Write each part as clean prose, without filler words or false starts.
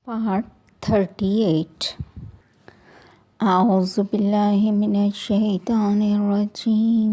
Part 38 أعوذ بالله من الشيطان الرجيم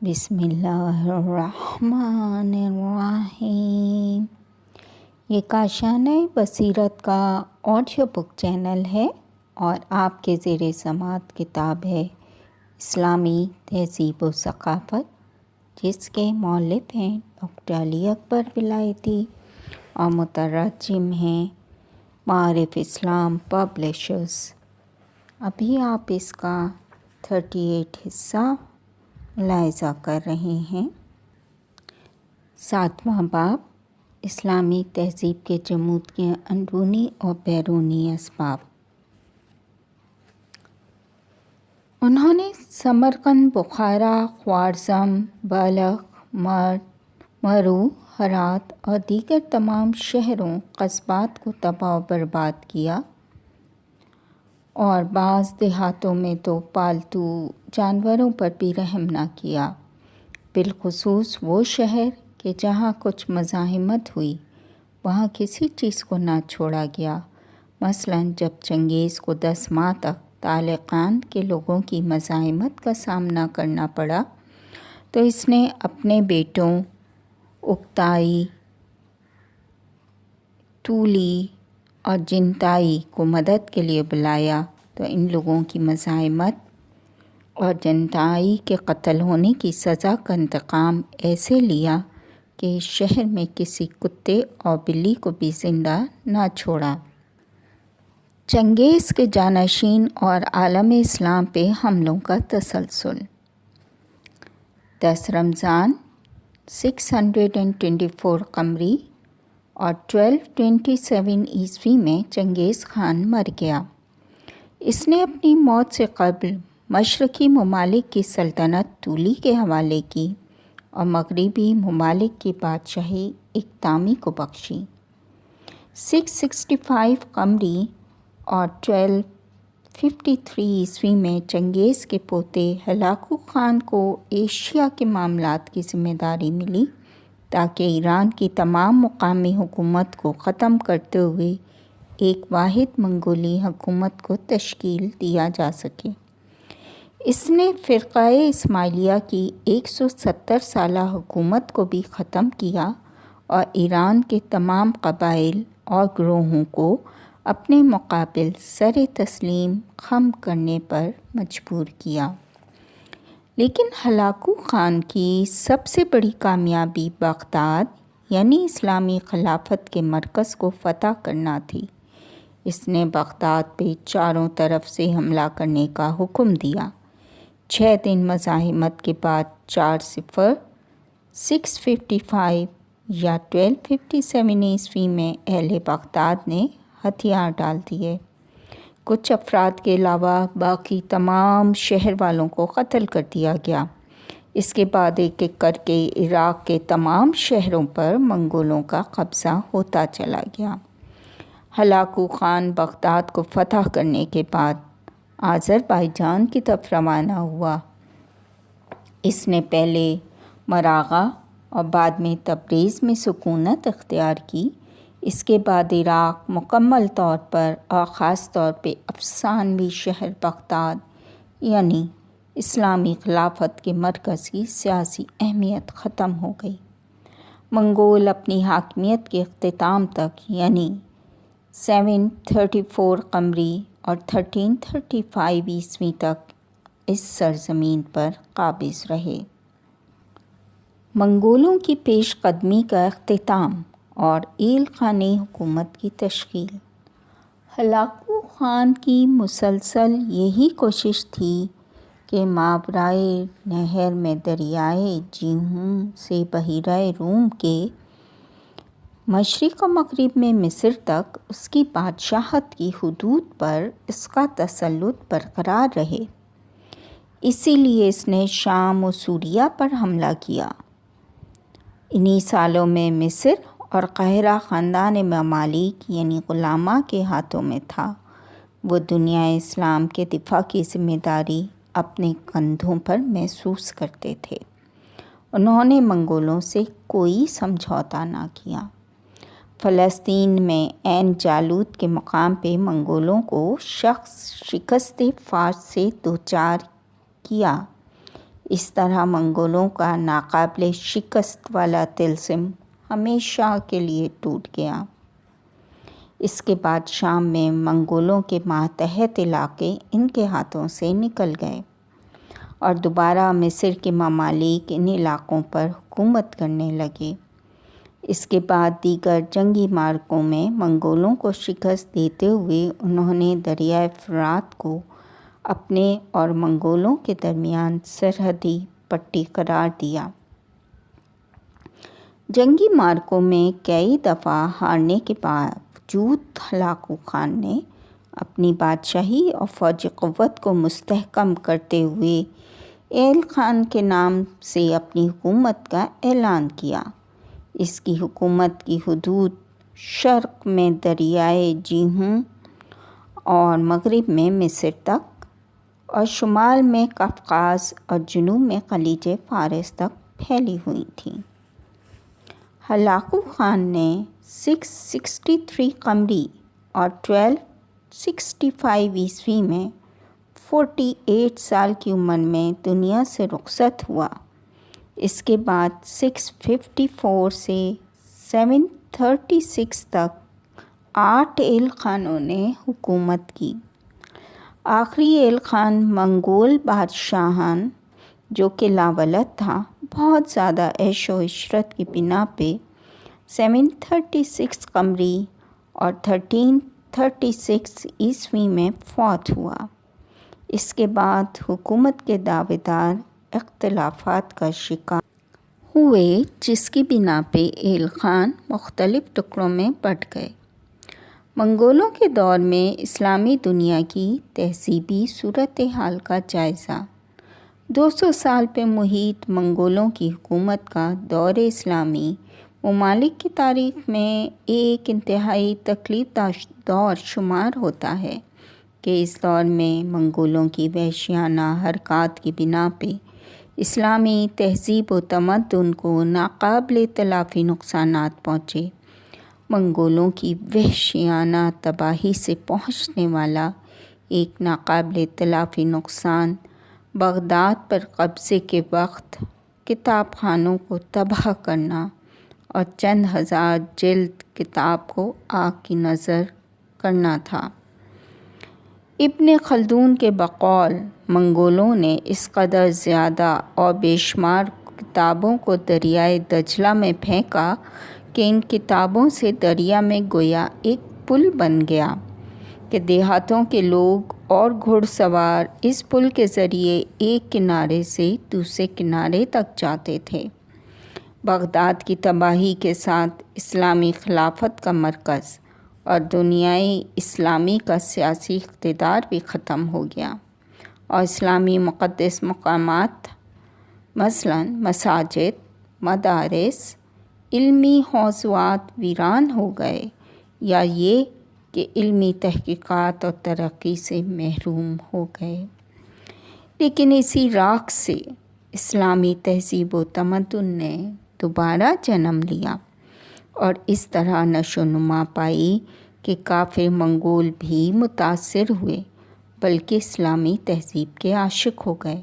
بسم الله الرحمن الرحیم۔ یہ کاشانہ بصیرت کا آڈیو بک چینل ہے اور آپ کے زیر سماعت کتاب ہے اسلامی تہذیب و ثقافت، جس کے مؤلف ہیں ڈاکٹر علی اکبر ولایتی اور مترجم ہیں معارف اسلام پبلشرز۔ ابھی آپ اس کا 38 حصہ ملاحظہ کر رہے ہیں۔ 7واں باب اسلامی تہذیب کے جمود کے اندرونی اور بیرونی اسباب۔ انہوں نے سمرقند، بخارا، خوارزم، بلخ، مرو، ہرات اور دیگر تمام شہروں قصبات کو تباہ و برباد کیا، اور بعض دیہاتوں میں تو پالتو جانوروں پر بھی رحم نہ کیا، بالخصوص وہ شہر کہ جہاں کچھ مزاحمت ہوئی وہاں کسی چیز کو نہ چھوڑا گیا۔ مثلاً جب چنگیز کو 10 ماہ تک طالقان کے لوگوں کی مزاحمت کا سامنا کرنا پڑا تو اس نے اپنے بیٹوں اکتائی، تولی اور جنتائی کو مدد کے لیے بلایا، تو ان لوگوں کی مزاحمت اور جنتائی کے قتل ہونے کی سزا کا انتقام ایسے لیا کہ اس شہر میں کسی کتے اور بلی کو بھی زندہ نہ چھوڑا۔ چنگیز کے جانشین اور عالم اسلام پہ حملوں کا تسلسل۔ 10 رمضان 624 قمری اور 1227 عیسوی میں چنگیز خان مر گیا۔ اس نے اپنی موت سے قبل مشرقی ممالک کی سلطنت تولی کے حوالے کی اور مغربی ممالک کی بادشاہی اکتامی کو بخشی۔ 665 قمری اور 1253 عیسوی میں چنگیز کے پوتے ہلاکو خان کو ایشیا کے معاملات کی ذمہ داری ملی تاکہ ایران کی تمام مقامی حکومت کو ختم کرتے ہوئے ایک واحد منگولی حکومت کو تشکیل دیا جا سکے۔ اس نے فرقہ اسماعیلیہ کی 170 سالہ حکومت کو بھی ختم کیا اور ایران کے تمام قبائل اور گروہوں کو اپنے مقابل سر تسلیم خم کرنے پر مجبور کیا۔ لیکن ہلاکو خان کی سب سے بڑی کامیابی بغداد یعنی اسلامی خلافت کے مرکز کو فتح کرنا تھی۔ اس نے بغداد پہ چاروں طرف سے حملہ کرنے کا حکم دیا۔ 6 دن مزاحمت کے بعد 655 یا 1257 عیسوی میں اہل بغداد نے ہتھیار ڈال دیے۔ کچھ افراد کے علاوہ باقی تمام شہر والوں کو قتل کر دیا گیا۔ اس کے بعد ایک ایک کر کے عراق کے تمام شہروں پر منگولوں کا قبضہ ہوتا چلا گیا۔ ہلاکو خان بغداد کو فتح کرنے کے بعد آذربائیجان کی طرف روانہ ہوا۔ اس نے پہلے مراغہ اور بعد میں تبریز میں سکونت اختیار کی۔ اس کے بعد عراق مکمل طور پر اور خاص طور پہ افسانوی شہر بغداد یعنی اسلامی خلافت کے مرکز کی سیاسی اہمیت ختم ہو گئی۔ منگول اپنی حاکمیت کے اختتام تک یعنی 734 قمری اور 1335 عیسوی تک اس سرزمین پر قابض رہے۔ منگولوں کی پیش قدمی کا اختتام اور ایل خانی حکومت کی تشکیل۔ ہلاکو خان کی مسلسل یہی کوشش تھی کہ ماوراء نہر میں دریائے جیہون سے بحیرہ روم کے مشرق و مغرب میں مصر تک اس کی بادشاہت کی حدود پر اس کا تسلط برقرار رہے۔ اسی لیے اس نے شام و سوریہ پر حملہ کیا۔ انہی سالوں میں مصر اور قاہرہ خاندان ممالک یعنی غلامہ کے ہاتھوں میں تھا۔ وہ دنیا اسلام کے دفاع کی ذمہ داری اپنے کندھوں پر محسوس کرتے تھے۔ انہوں نے منگولوں سے کوئی سمجھوتا نہ کیا۔ فلسطین میں عین جالوت کے مقام پہ منگولوں کو شکست فاش سے دوچار کیا۔ اس طرح منگولوں کا ناقابل شکست والا طلسم ہمیشہ کے لیے ٹوٹ گیا۔ اس کے بعد شام میں منگولوں کے ماتحت علاقے ان کے ہاتھوں سے نکل گئے اور دوبارہ مصر کے ممالک ان علاقوں پر حکومت کرنے لگے۔ اس کے بعد دیگر جنگی معرکوں میں منگولوں کو شکست دیتے ہوئے انہوں نے دریائے فرات کو اپنے اور منگولوں کے درمیان سرحدی پٹی قرار دیا۔ جنگی معرکوں میں کئی دفعہ ہارنے کے باوجود ہلاکو خان نے اپنی بادشاہی اور فوجی قوت کو مستحکم کرتے ہوئے ایل خان کے نام سے اپنی حکومت کا اعلان کیا۔ اس کی حکومت کی حدود شرق میں دریائے جیہون اور مغرب میں مصر تک اور شمال میں قفقاز اور جنوب میں خلیج فارس تک پھیلی ہوئی تھیں۔ ہلاکو خان نے 663 قمری اور 1265 عیسوی میں 48 سال کی عمر میں دنیا سے رخصت ہوا۔ اس کے بعد 654 سے 736 تک 8 ایل خانوں نے حکومت کی۔ آخری ایل خان منگول بادشاہان جو کہ لاولد تھا، بہت زیادہ عیش و عشرت کی بنا پہ 736 قمری اور 1336 عیسوی میں فوت ہوا۔ اس کے بعد حکومت کے دعوے دار اختلافات کا شکار ہوئے، جس کی بنا پہ ایل خان مختلف ٹکڑوں میں بٹ گئے۔ منگولوں کے دور میں اسلامی دنیا کی تہذیبی صورتحال کا جائزہ۔ 200 سال پہ محیط منگولوں کی حکومت کا دور اسلامی ممالک کی تاریخ میں ایک انتہائی تکلیف دہ دور شمار ہوتا ہے کہ اس دور میں منگولوں کی وحشیانہ حرکات کی بنا پہ اسلامی تہذیب و تمدن کو ناقابل تلافی نقصانات پہنچے۔ منگولوں کی وحشیانہ تباہی سے پہنچنے والا ایک ناقابل تلافی نقصان بغداد پر قبضے کے وقت کتاب خانوں کو تباہ کرنا اور چند ہزار جلد کتاب کو آگ کی نذر کرنا تھا۔ ابن خلدون کے بقول منگولوں نے اس قدر زیادہ اور بے شمار کتابوں کو دریائے دجلہ میں پھینکا کہ ان کتابوں سے دریا میں گویا ایک پل بن گیا کہ دیہاتوں کے لوگ اور گھڑ سوار اس پل کے ذریعے ایک کنارے سے دوسرے کنارے تک جاتے تھے۔ بغداد کی تباہی کے ساتھ اسلامی خلافت کا مرکز اور دنیائے اسلامی کا سیاسی اقتدار بھی ختم ہو گیا اور اسلامی مقدس مقامات مثلاً مساجد، مدارس، علمی موضوعات ویران ہو گئے یا یہ کہ علمی تحقیقات اور ترقی سے محروم ہو گئے۔ لیکن اسی راکھ سے اسلامی تہذیب و تمدن نے دوبارہ جنم لیا اور اس طرح نشو و نما پائی کہ کافر منگول بھی متاثر ہوئے بلکہ اسلامی تہذیب کے عاشق ہو گئے،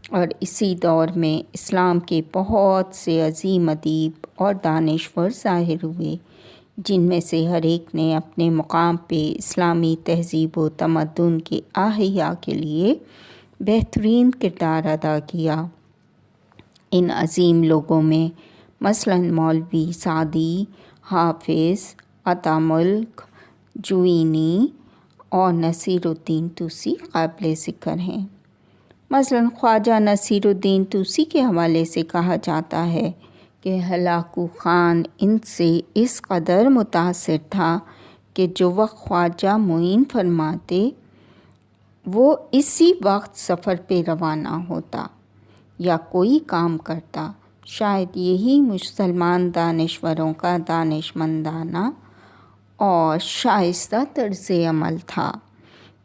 اور اسی دور میں اسلام کے بہت سے عظیم ادیب اور دانشور ظاہر ہوئے، جن میں سے ہر ایک نے اپنے مقام پہ اسلامی تہذیب و تمدن کے احیاء کے لیے بہترین کردار ادا کیا۔ ان عظیم لوگوں میں مثلاً مولوی سعدی، حافظ، عطا ملک، جوینی اور نصیر الدین طوسی قابل ذکر ہیں۔ مثلاً خواجہ نصیر الدین طوسی کے حوالے سے کہا جاتا ہے کہ ہلاکو خان ان سے اس قدر متاثر تھا کہ جو وقت خواجہ معین فرماتے وہ اسی وقت سفر پہ روانہ ہوتا یا کوئی کام کرتا۔ شاید یہی مسلمان دانشوروں کا دانشمندانہ اور شائستہ طرز عمل تھا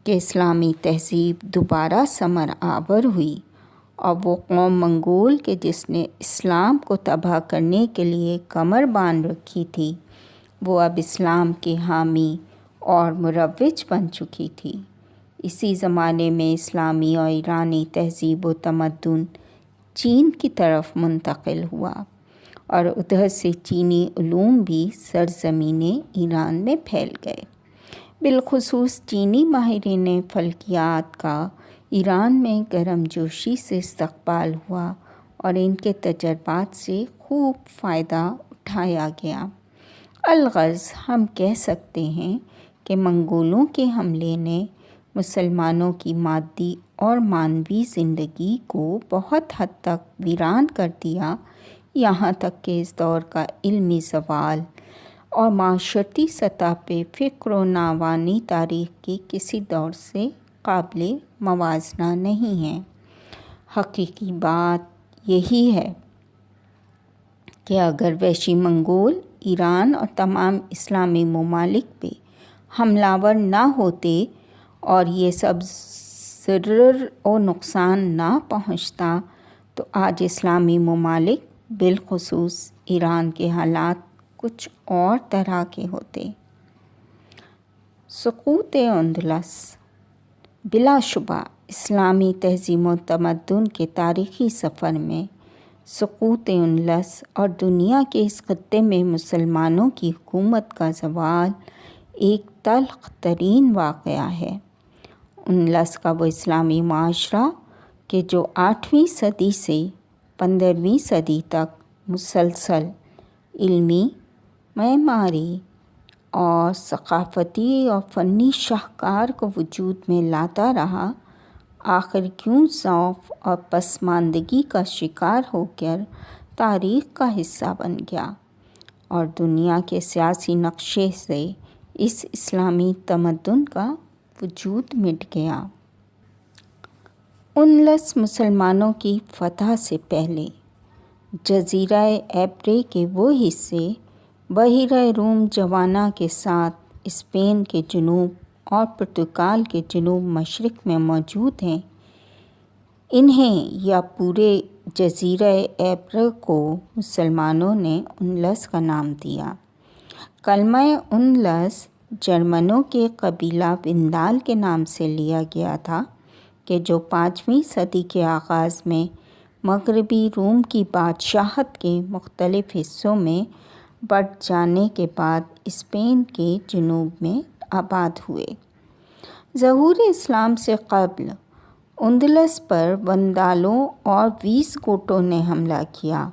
کہ اسلامی تہذیب دوبارہ ثمر آور ہوئی، اور وہ قوم منگول کہ جس نے اسلام کو تباہ کرنے کے لیے کمر باندھ رکھی تھی وہ اب اسلام کے حامی اور مروج بن چکی تھی۔ اسی زمانے میں اسلامی اور ایرانی تہذیب و تمدن چین کی طرف منتقل ہوا اور ادھر سے چینی علوم بھی سرزمین ایران میں پھیل گئے۔ بالخصوص چینی ماہرین فلکیات کا ایران میں گرم جوشی سے استقبال ہوا اور ان کے تجربات سے خوب فائدہ اٹھایا گیا۔ الغرض ہم کہہ سکتے ہیں کہ منگولوں کے حملے نے مسلمانوں کی مادی اور معنوی زندگی کو بہت حد تک ویران کر دیا، یہاں تک کہ اس دور کا علمی زوال اور معاشرتی سطح پہ فکر و ناوانی تاریخ کی کسی دور سے قابل موازنہ نہیں ہے۔ حقیقی بات یہی ہے کہ اگر وحشی منگول ایران اور تمام اسلامی ممالک پہ حملہ آور نہ ہوتے اور یہ سب ضرر و نقصان نہ پہنچتا تو آج اسلامی ممالک بالخصوص ایران کے حالات کچھ اور طرح کے ہوتے۔ سقوط اندلس بلا شبہ اسلامی تہذیب و تمدن کے تاریخی سفر میں سقوط اندلس اور دنیا کے اس خطے میں مسلمانوں کی حکومت کا زوال ایک تلخ ترین واقعہ ہے۔ اندلس کا وہ اسلامی معاشرہ کہ جو 8ویں صدی سے 15ویں صدی تک مسلسل علمی، معماری اور ثقافتی اور فنی شاہکار کو وجود میں لاتا رہا، آخر کیوں ضعف اور پسماندگی کا شکار ہو کر تاریخ کا حصہ بن گیا اور دنیا کے سیاسی نقشے سے اس اسلامی تمدن کا وجود مٹ گیا۔ اندلس مسلمانوں کی فتح سے پہلے جزیرہ ایبرے کے وہ حصے بحیرہ روم جوانا کے ساتھ اسپین کے جنوب اور پرتگال کے جنوب مشرق میں موجود ہیں، انہیں یا پورے جزیرہ ایبرے کو مسلمانوں نے اندلس کا نام دیا۔ کلمہ اندلس جرمنوں کے قبیلہ وندال کے نام سے لیا گیا تھا کہ جو 5ویں صدی کے آغاز میں مغربی روم کی بادشاہت کے مختلف حصوں میں بٹ جانے کے بعد اسپین کے جنوب میں آباد ہوئے۔ ظہور اسلام سے قبل اندلس پر وندالوں اور ویزگوٹوں نے حملہ کیا۔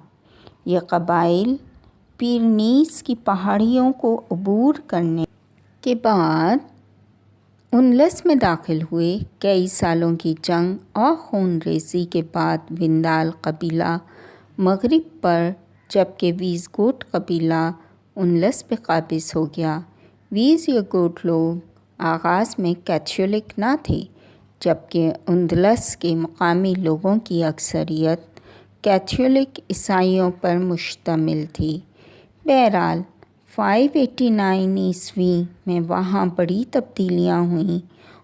یہ قبائل پیرنیس کی پہاڑیوں کو عبور کرنے کے بعد اندلس میں داخل ہوئے۔ کئی سالوں کی جنگ اور خون ریزی کے بعد وندال قبیلہ مغرب پر جبکہ ویزگوٹ قبیلہ اندلس پہ قابض ہو گیا۔ ویزگوٹ لوگ آغاز میں کیتھولک نہ تھے جبکہ اندلس کے مقامی لوگوں کی اکثریت کیتھولک عیسائیوں پر مشتمل تھی۔ بہرحال 589 عیسوی میں وہاں بڑی تبدیلیاں ہوئیں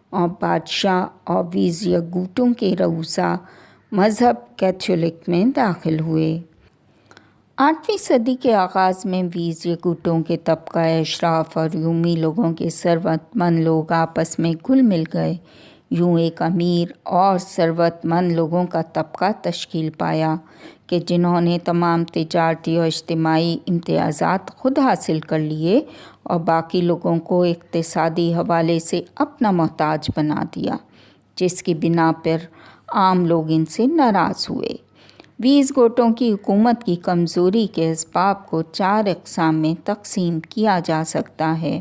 اور بادشاہ اور ویزگوٹوں کے رؤسا مذہب کیتھولک میں داخل ہوئے۔ 8ویں صدی کے آغاز میں ویزگوٹوں کے طبقہ اشراف اور رومی لوگوں کے ثروت مند لوگ آپس میں گھل مل گئے۔ یوں ایک امیر اور ثروت مند لوگوں کا طبقہ تشکیل پایا کہ جنہوں نے تمام تجارتی اور اجتماعی امتیازات خود حاصل کر لیے اور باقی لوگوں کو اقتصادی حوالے سے اپنا محتاج بنا دیا، جس کی بنا پر عام لوگ ان سے ناراض ہوئے۔ ویزگوٹوں کی حکومت کی کمزوری کے اسباب کو 4 اقسام میں تقسیم کیا جا سکتا ہے۔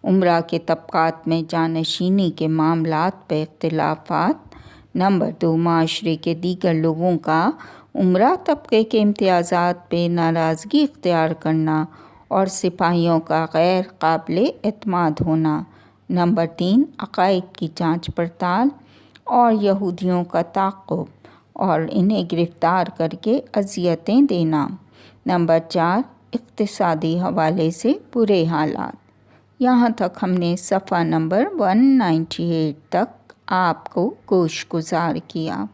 امراء کے طبقات میں جانشینی کے معاملات پہ اختلافات۔ نمبر 2، معاشرے کے دیگر لوگوں کا امراء طبقے کے امتیازات پہ ناراضگی اختیار کرنا اور سپاہیوں کا غیر قابل اعتماد ہونا۔ نمبر 3، عقائد کی جانچ پڑتال اور یہودیوں کا تعاقب اور انہیں گرفتار کر کے اذیتیں دینا۔ نمبر 4، اقتصادی حوالے سے برے حالات۔ یہاں تک ہم نے صفحہ نمبر 198 تک آپ کو گوش گزار کیا۔